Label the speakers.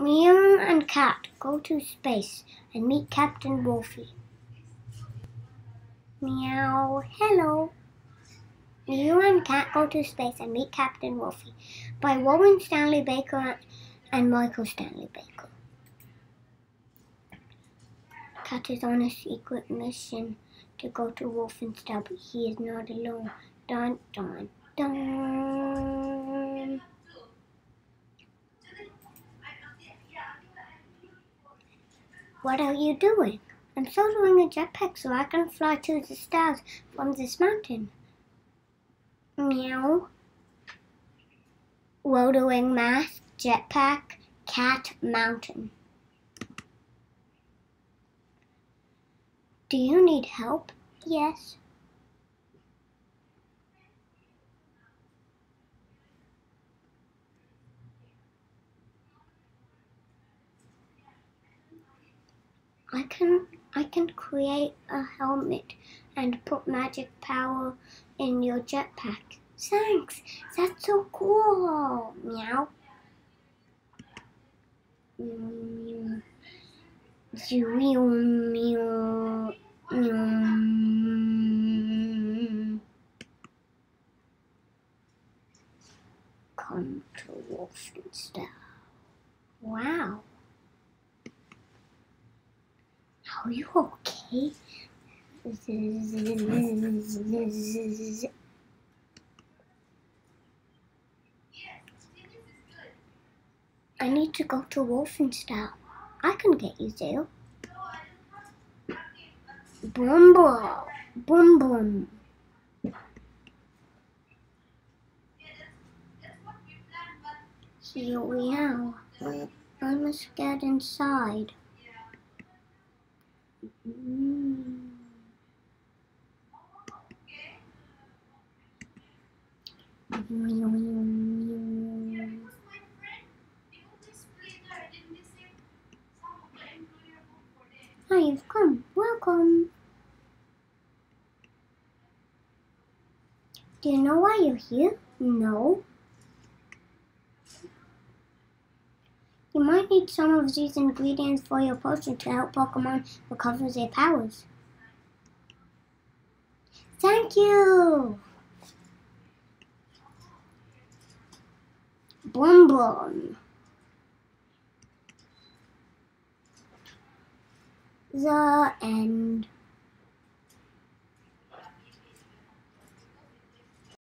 Speaker 1: Mew and Cat go to space and meet Captain Wolfie. Meow, hello. Mew and Cat go to space and meet Captain Wolfie by Rowan Stanley-Baker and Michael Stanley-Baker. Cat is on a secret mission to go to Wolfenstein, but he is not alone. Dun dun dun. What are you doing? I'm soldering a jetpack so I can fly to the stars from this mountain. Meow. Rotowing mask, jetpack, cat, mountain. Do you need help? Yes. I can create a helmet and put magic power in your jetpack. Thanks, that's so cool. Meow. Meow. Meow. Come to Wolfenstein. Wow. Are you okay? I need to go to Wolfenstein. I can get you there. Boom boom. Boom boom. Here we are. I must get inside. Hi, you've come. Welcome. Do you know why you're here? No. You might need some of these ingredients for your potion to help Pokemon recover their powers. Thank you! Boom boom. The end.